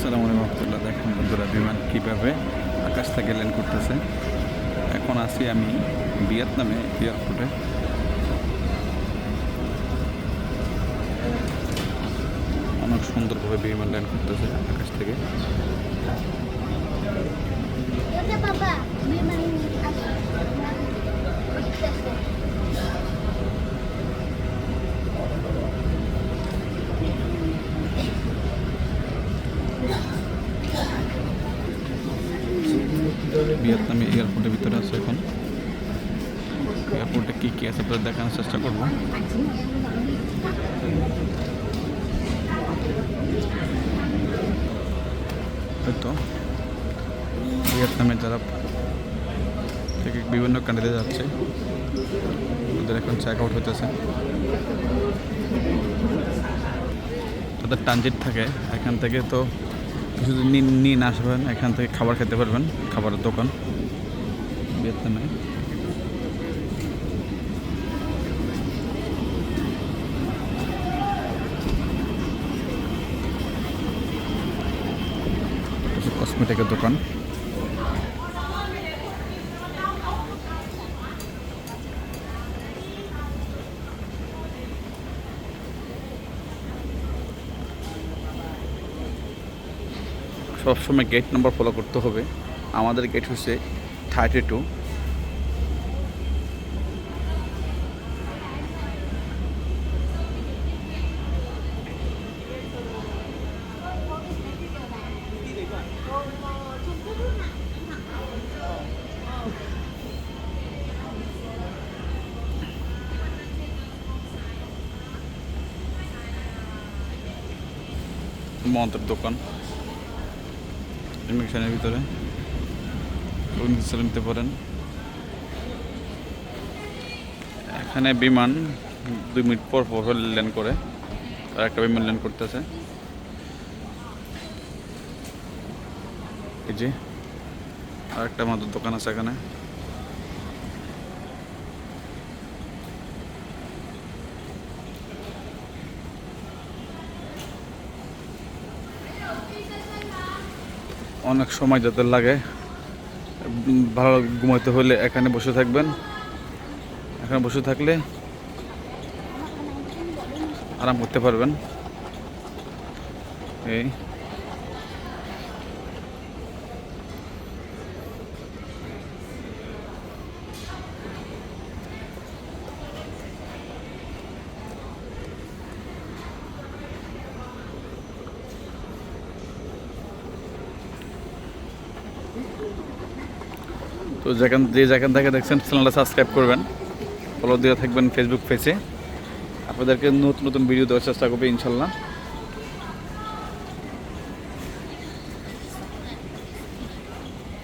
আসসালামু আলাইকুম রহমতুল্লাহ। দেখেন বন্ধুরা, বিমান কীভাবে আকাশ থেকে ল্যান্ড করতেছে। এখন আছি আমি ভিয়েতনামে এয়ারপোর্টে। অনেক সুন্দরভাবে বিমান ল্যান্ড করতেছে আকাশ থেকে। ভিয়েতনামে এয়ারপোর্টের ভিতরে আছে। এখন এয়ারপোর্টে কী কী আছে আপনাদের দেখানোর চেষ্টা করবো। হয়তো ভিয়েতনামে যারা থেকে বিভিন্ন কান্ট্রিতে যাচ্ছে ওদের এখন চেক আউট হতেছে। তাদের ট্রানজিট থাকে এখান থেকে, তো কিছু নিয়ে না আসবেন, এখান থেকে খাবার খেতে পারবেন, খাবারের দোকান ভিয়েতনামে। কসমেটিকের দোকান। সবসময় গেট নাম্বার ফলো করতে হবে। আমাদের গেট হচ্ছে 32। মন্ত্রের দোকান ইমিগ্রেশনের ভিতরে নিতে পারেন। এখানে বিমান 2 মিনিট পর পর ল্যান্ড করে, আর একটা বিমান ল্যান্ড করতেছে। এই যে আর একটা মাত্র দোকান আছে এখানে। অনেক সময় যাতে লাগে, ভালো ঘুমাইতে হলে এখানে বসে থাকবেন। এখানে বসে থাকলে আরাম করতে পারবেন। এই তো যে যেখান থেকে দেখছেন চ্যানেলটা সাবস্ক্রাইব করবেন, ফলো দিয়ে থাকবেন ফেসবুক পেজে। আপনাদেরকে নতুন নতুন ভিডিও দেওয়ার চেষ্টা করবে ইনশাল্লাহ।